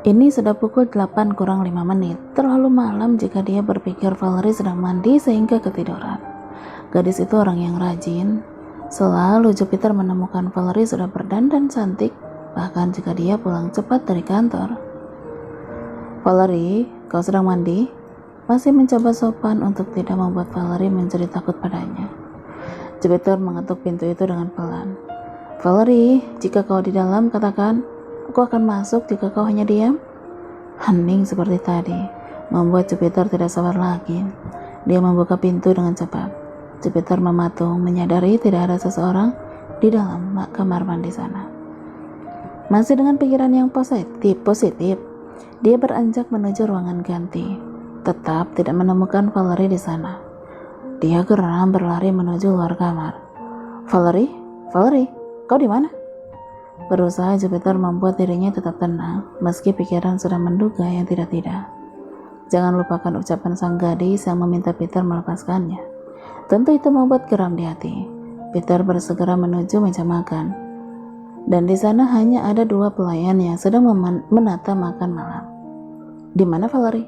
Ini sudah pukul 8 kurang 5 menit. Terlalu malam jika dia berpikir Valerie sedang mandi sehingga ketiduran. Gadis itu orang yang rajin. Selalu Jupiter menemukan Valerie sudah berdandan cantik, bahkan jika dia pulang cepat dari kantor. "Valerie, kau sedang mandi?" Masih mencoba sopan untuk tidak membuat Valerie menjadi takut padanya. Jupiter mengetuk pintu itu dengan pelan. "Valerie, jika kau di dalam, katakan, aku akan masuk jika kau hanya diam." Hening seperti tadi, membuat Jupiter tidak sabar lagi. Dia membuka pintu dengan cepat. Jupiter mematung, menyadari tidak ada seseorang di dalam kamar mandi sana. Masih dengan pikiran yang positif, dia beranjak menuju ruangan ganti. Tetap tidak menemukan Valerie di sana. Dia geram berlari menuju luar kamar. Valerie, kau di mana?" Berusaha Jupiter membuat dirinya tetap tenang, meski pikiran sudah menduga yang tidak-tidak. Jangan lupakan ucapan sang gadis yang meminta Peter melepaskannya. Tentu itu membuat geram di hati. Peter bersegera menuju meja makan. Dan di sana hanya ada 2 pelayan yang sedang menata makan malam. "Di mana Valerie?"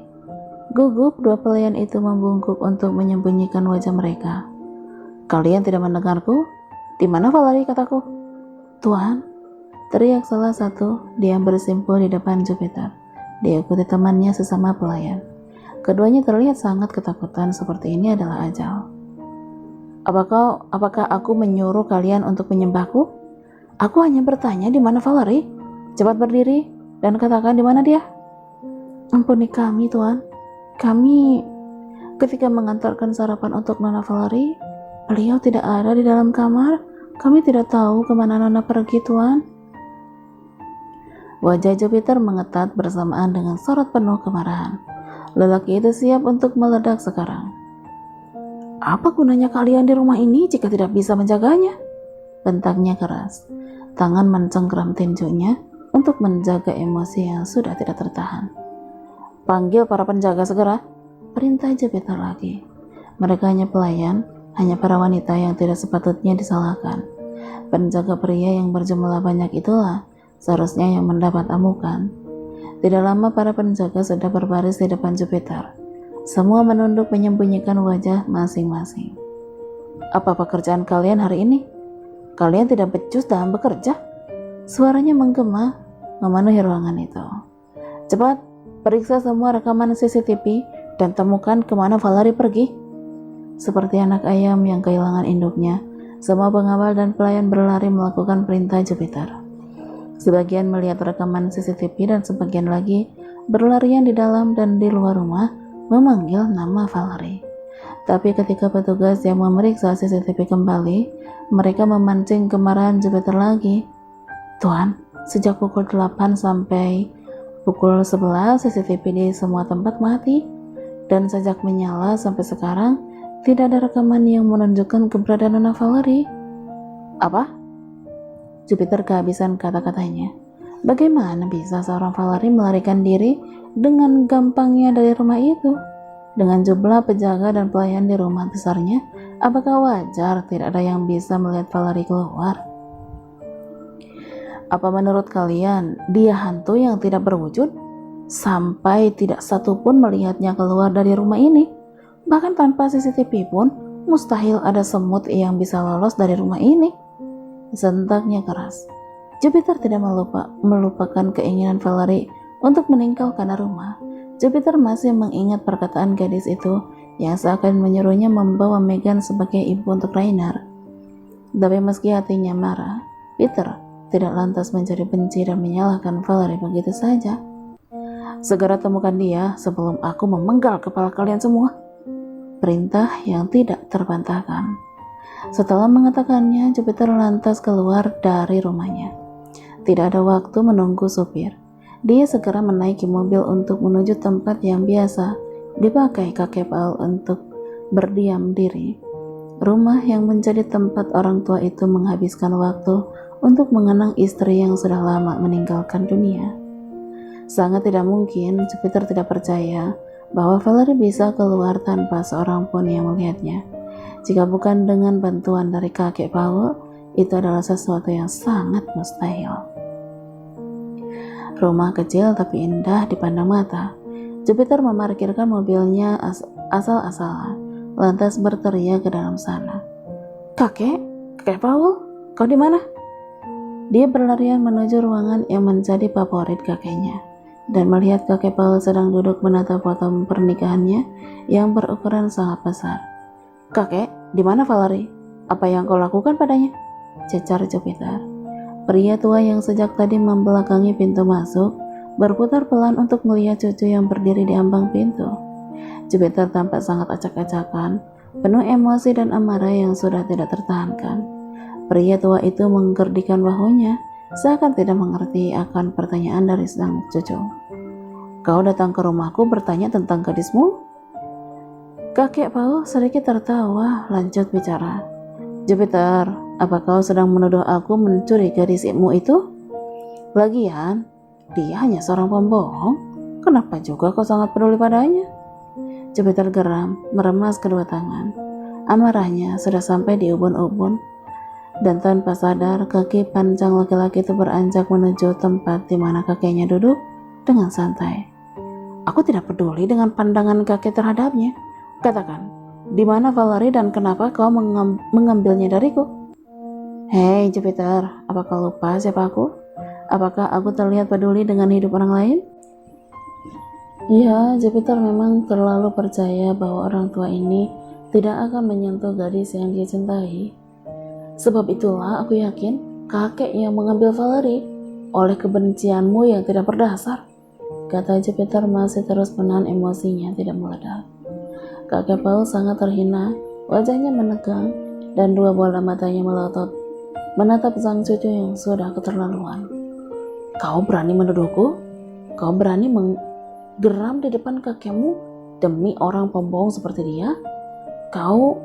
Gugup 2 pelayan itu membungkuk untuk menyembunyikan wajah mereka. "Kalian tidak mendengarku? Di mana Valerie, kataku?" "Tuan," teriak salah satu. Dia bersimpul di depan Jupiter, diikuti temannya sesama pelayan. Keduanya terlihat sangat ketakutan, seperti ini adalah ajal. Apakah aku menyuruh kalian untuk menyembahku? Aku hanya bertanya di mana Valerie. Cepat berdiri dan katakan di mana dia." "Ampuni kami, Tuan. Kami ketika mengantarkan sarapan untuk Nona Valerie, beliau tidak ada di dalam kamar. Kami tidak tahu kemana Nona pergi, Tuan." Wajah Jupiter mengetat bersamaan dengan sorot penuh kemarahan. Lelaki itu siap untuk meledak sekarang. "Apa gunanya kalian di rumah ini jika tidak bisa menjaganya?" bentaknya keras. Tangan mencengkram tinjunya untuk menjaga emosi yang sudah tidak tertahan. "Panggil para penjaga segera," perintah Jupiter lagi. Mereka hanya pelayan, hanya para wanita yang tidak sepatutnya disalahkan. Penjaga pria yang berjumlah banyak itulah seharusnya yang mendapat amukan. Tidak lama para penjaga sudah berbaris di depan Jupiter. Semua menunduk menyembunyikan wajah masing-masing. "Apa pekerjaan kalian hari ini? Kalian tidak becus dalam bekerja?" Suaranya menggema memenuhi ruangan itu. "Cepat, periksa semua rekaman CCTV dan temukan kemana Valerie pergi." Seperti anak ayam yang kehilangan induknya, semua pengawal dan pelayan berlari melakukan perintah Jupiter. Sebagian melihat rekaman CCTV dan sebagian lagi berlarian di dalam dan di luar rumah memanggil nama Valerie. Tapi ketika petugas yang memeriksa CCTV kembali, mereka memancing kemarahan Jupiter lagi. "Tuan, sejak pukul 8 sampai pukul 11 CCTV di semua tempat mati, dan sejak menyala sampai sekarang tidak ada rekaman yang menunjukkan keberadaan Nona Valerie." "Apa?" Jupiter kehabisan kata-katanya. Bagaimana bisa seorang Valerie melarikan diri dengan gampangnya dari rumah itu? Dengan jumlah penjaga dan pelayan di rumah besarnya, apakah wajar tidak ada yang bisa melihat Valerie keluar? Apa menurut kalian dia hantu yang tidak berwujud? Sampai tidak satu pun melihatnya keluar dari rumah ini. Bahkan tanpa CCTV pun mustahil ada semut yang bisa lolos dari rumah ini. Sentaknya keras. Jupiter tidak melupakan keinginan Valerie untuk meninggalkan rumah. Jupiter masih mengingat perkataan gadis itu yang seakan menyuruhnya membawa Megan sebagai ibu untuk Rainer. Tapi meski hatinya marah, Peter tidak lantas menjadi benci dan menyalahkan Valerie begitu saja. "Segera temukan dia sebelum aku memenggal kepala kalian semua." Perintah yang tidak terbantahkan. Setelah mengatakannya, Jupiter lantas keluar dari rumahnya. Tidak ada waktu menunggu supir. Dia segera menaiki mobil untuk menuju tempat yang biasa dipakai kakek Paul untuk berdiam diri. Rumah yang menjadi tempat orang tua itu menghabiskan waktu untuk mengenang istri yang sudah lama meninggalkan dunia. Sangat tidak mungkin Jupiter tidak percaya bahwa Valerie bisa keluar tanpa seorang pun yang melihatnya. Jika bukan dengan bantuan dari kakek Paul, itu adalah sesuatu yang sangat mustahil. Rumah kecil tapi indah dipandang mata. Jupiter memarkirkan mobilnya asal-asalan, lantas berteriak ke dalam sana. Kakek Paul, kau di mana? Dia berlarian menuju ruangan yang menjadi favorit kakeknya dan melihat kakek Paul sedang duduk menatap foto pernikahannya yang berukuran sangat besar. Kakek, di mana Valerie? Apa yang kau lakukan padanya? Cecar Jupiter. Pria tua yang sejak tadi membelakangi pintu masuk berputar pelan untuk melihat cucu yang berdiri di ambang pintu. Jupiter tampak sangat acak-acakan, penuh emosi dan amarah yang sudah tidak tertahankan. Pria tua itu menggerdikan bahunya, seakan tidak mengerti akan pertanyaan dari sang cucu. Kau datang ke rumahku bertanya tentang gadismu? Kakek Paul sedikit tertawa, lanjut bicara. Jupiter, apa kau sedang menuduh aku mencuri gadismu itu? Lagian, dia hanya seorang pembohong. Kenapa juga kau sangat peduli padanya? Jupiter geram, meremas kedua tangan. Amarahnya sudah sampai di ubun-ubun, dan tanpa sadar kaki panjang laki-laki itu beranjak menuju tempat di mana kakeknya duduk dengan santai. Aku tidak peduli dengan pandangan kakek terhadapnya. Katakan, di mana Valerie dan kenapa kau mengambilnya dariku? Hei Jupiter, apakah lupa siapa aku? Apakah aku terlihat peduli dengan hidup orang lain? Ya, Jupiter memang terlalu percaya bahwa orang tua ini tidak akan menyentuh gadis yang dia cintai. Sebab itulah aku yakin kakek yang mengambil Valerie oleh kebencianmu yang tidak berdasar, kata Jupiter masih terus menahan emosinya tidak meledak. Kakek Paul sangat terhina, wajahnya menegang dan dua bola matanya melotot menatap sang cucu yang sudah keterlaluan. Kau berani menuduhku? Kau berani geram di depan kakekmu demi orang pembohong seperti dia? Kau,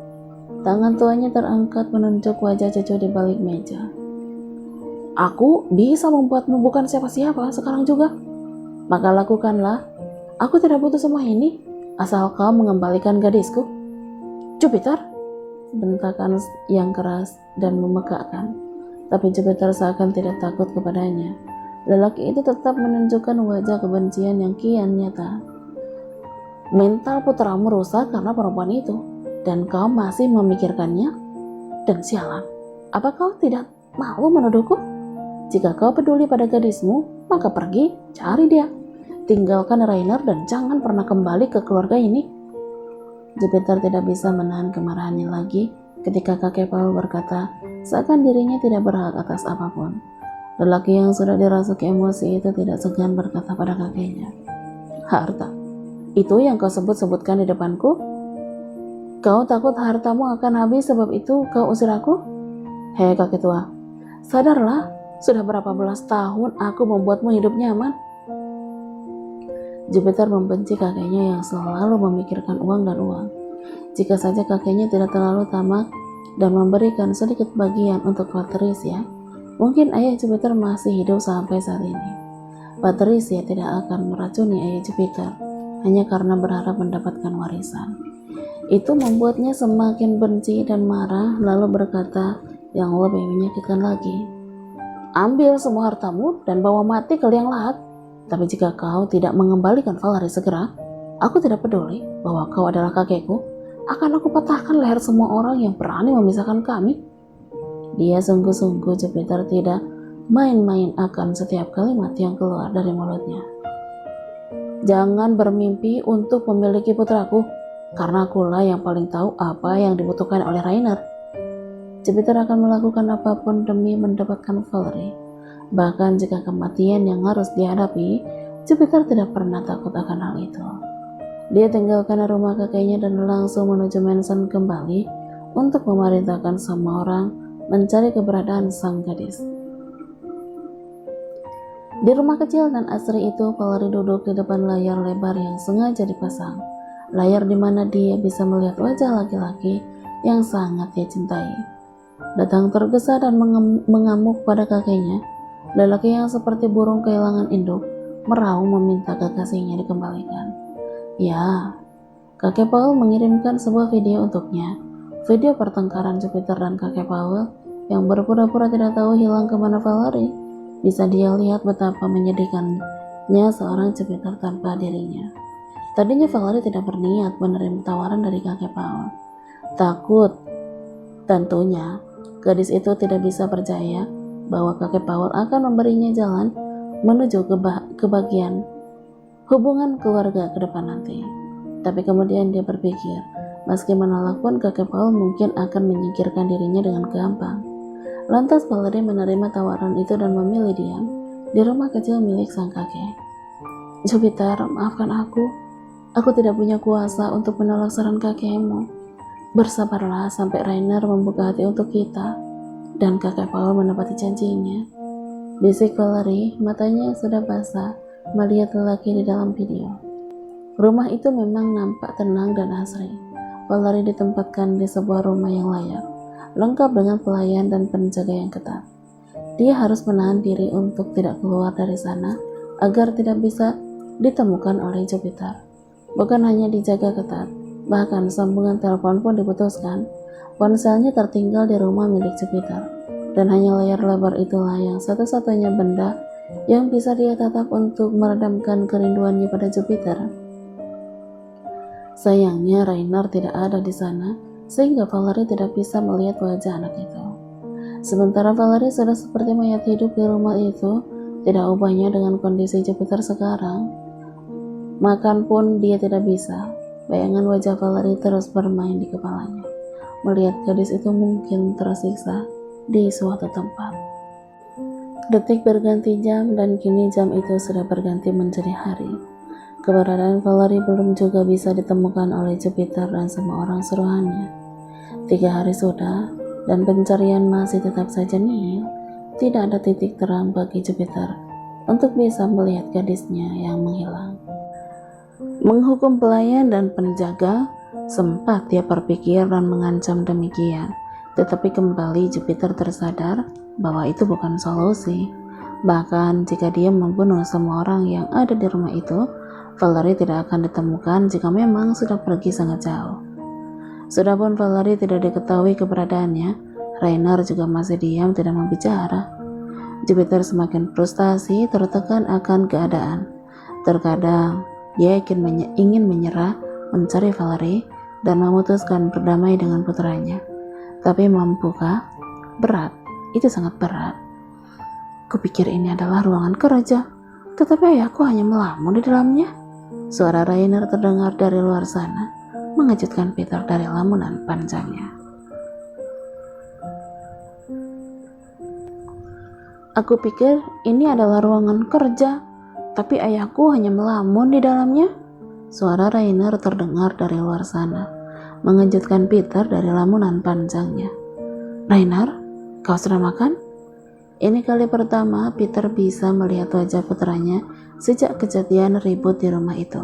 tangan tuanya terangkat menunjuk wajah cucu di balik meja. Aku bisa membuatmu bukan siapa-siapa sekarang juga. Maka lakukanlah. Aku tidak butuh semua ini, asal kau mengembalikan gadisku. Jupiter, bentakan yang keras dan memekakkan. Tapi Jupiter seakan tidak takut kepadanya. Lelaki itu tetap menunjukkan wajah kebencian yang kian nyata. Mental putramu rusak karena perempuan itu, dan kau masih memikirkannya? Dan sialan, apa kau tidak malu menuduhku? Jika kau peduli pada gadismu, maka pergi cari dia. Tinggalkan Rainer dan jangan pernah kembali ke keluarga ini. Jupiter tidak bisa menahan kemarahannya lagi ketika kakek Paul berkata, seakan dirinya tidak berhak atas apapun. Lelaki yang sudah dirasuki emosi itu tidak segan berkata pada kakeknya, harta, itu yang kau sebut-sebutkan di depanku? Kau takut hartamu akan habis sebab itu kau usir aku? Hei kakek tua, sadarlah, sudah berapa belas tahun aku membuatmu hidup nyaman. Jupiter membenci kakeknya yang selalu memikirkan uang dan uang. Jika saja kakeknya tidak terlalu tamak dan memberikan sedikit bagian untuk Patricia, mungkin ayah Jupiter masih hidup sampai saat ini. Patricia tidak akan meracuni ayah Jupiter hanya karena berharap mendapatkan warisan. Itu membuatnya semakin benci dan marah, lalu berkata yang lebih menyakitkan lagi, ambil semua hartamu dan bawa mati ke liang lahat. Tapi jika kau tidak mengembalikan Valerie segera, aku tidak peduli bahwa kau adalah kakekku, akan aku patahkan leher semua orang yang berani memisahkan kami. Dia sungguh-sungguh Jupiter tidak main-main akan setiap kalimat yang keluar dari mulutnya. Jangan bermimpi untuk memiliki putraku, karena akulah yang paling tahu apa yang dibutuhkan oleh Rainer. Jupiter akan melakukan apapun demi mendapatkan Valerie. Bahkan jika kematian yang harus dihadapi, Jupiter tidak pernah takut akan hal itu. Dia tinggalkan rumah kakeknya dan langsung menuju Mansion kembali untuk memerintahkan semua orang mencari keberadaan sang gadis. Di rumah kecil dan asri itu, Valerie duduk di depan layar lebar yang sengaja dipasang. Layar di mana dia bisa melihat wajah laki-laki yang sangat dia cintai. Datang tergesa dan mengamuk pada kakeknya. Lelaki yang seperti burung kehilangan induk meraung meminta kekasihnya dikembalikan. Ya, kakek Paul mengirimkan sebuah video untuknya. Video pertengkaran Jupiter dan kakek Paul yang berpura-pura tidak tahu hilang kemana Valerie. Bisa dia lihat betapa menyedihkannya seorang Jupiter tanpa dirinya. Tadinya Valerie tidak berniat menerima tawaran dari kakek Paul. Takut, tentunya, gadis itu tidak bisa percaya bahwa kakek Paul akan memberinya jalan menuju kebahagiaan hubungan keluarga ke depan nanti. Tapi kemudian dia berpikir, meski menolak pun kakek Paul mungkin akan menyingkirkan dirinya dengan gampang. Lantas Valerie menerima tawaran itu dan memilih diam di rumah kecil milik sang kakek. Jupiter, maafkan aku. Aku tidak punya kuasa untuk menolak saran kakekmu. Bersabarlah sampai Rainer membuka hati untuk kita. Dan kakek Paul menepati janjinya. Bisik Valerie, matanya sudah basah melihat lelaki di dalam video. Rumah itu memang nampak tenang dan asri. Valerie ditempatkan di sebuah rumah yang layak, lengkap dengan pelayan dan penjaga yang ketat. Dia harus menahan diri untuk tidak keluar dari sana agar tidak bisa ditemukan oleh Jupiter. Bukan hanya dijaga ketat, bahkan sambungan telepon pun diputuskan. Ponselnya tertinggal di rumah milik Jupiter, dan hanya layar lebar itulah yang satu-satunya benda yang bisa dia tatap untuk meredamkan kerinduannya pada Jupiter. Sayangnya Rainer tidak ada di sana, sehingga Valerie tidak bisa melihat wajah anak itu. Sementara Valerie sudah seperti mayat hidup di rumah itu, tidak ubahnya dengan kondisi Jupiter sekarang. Makan pun dia tidak bisa. Bayangan wajah Valerie terus bermain di kepalanya. Melihat gadis itu mungkin tersiksa di suatu tempat. Detik berganti jam dan kini jam itu sudah berganti menjadi hari. Keberadaan Valerie belum juga bisa ditemukan oleh Jupiter dan semua orang suruhannya. 3 hari sudah dan pencarian masih tetap saja nihil. Tidak ada titik terang bagi Jupiter untuk bisa melihat gadisnya yang menghilang. Menghukum pelayan dan penjaga, sempat dia berpikir dan mengancam demikian. Tetapi kembali Jupiter tersadar bahwa itu bukan solusi. Bahkan jika dia membunuh semua orang yang ada di rumah itu, Valerie tidak akan ditemukan jika memang sudah pergi sangat jauh. Sudah pun Valerie tidak diketahui keberadaannya, Rainer juga masih diam tidak membicara. Jupiter semakin frustasi, tertekan akan keadaan. Terkadang dia ingin menyerah, mencari Valerie, dan memutuskan berdamai dengan putranya. Tapi mampukah? Berat, itu sangat berat. Kupikir ini adalah ruangan kerja, tetapi ayahku hanya melamun di dalamnya. Suara Rainer terdengar dari luar sana, mengejutkan Peter dari lamunan panjangnya. Aku pikir ini adalah ruangan kerja, tapi ayahku hanya melamun di dalamnya. Suara Rainer terdengar dari luar sana, mengejutkan Peter dari lamunan panjangnya. Rainer, kau sudah makan? Ini kali pertama Peter bisa melihat wajah putranya sejak kejadian ribut di rumah itu.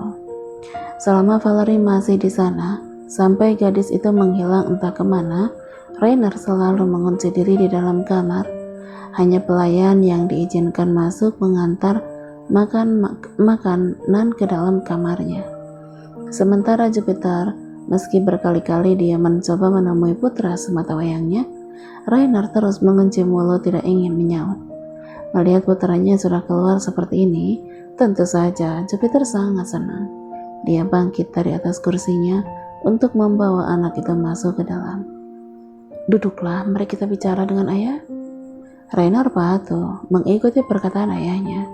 Selama Valerie masih di sana, sampai gadis itu menghilang entah kemana, Rainer selalu mengunci diri di dalam kamar. Hanya pelayan yang diizinkan masuk mengantar makanan ke dalam kamarnya. Sementara Jupiter, meski berkali-kali dia mencoba menemui putra sematawayangnya, Rainer terus mengunci mulut tidak ingin menyaut. Melihat putranya sudah keluar seperti ini, tentu saja Jupiter sangat senang. Dia bangkit dari atas kursinya untuk membawa anak itu masuk ke dalam. Duduklah, mari kita bicara dengan ayah. Rainer patuh mengikuti perkataan ayahnya.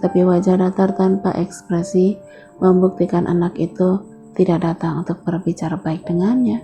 Tapi wajah datar tanpa ekspresi membuktikan anak itu tidak datang untuk berbicara baik dengannya.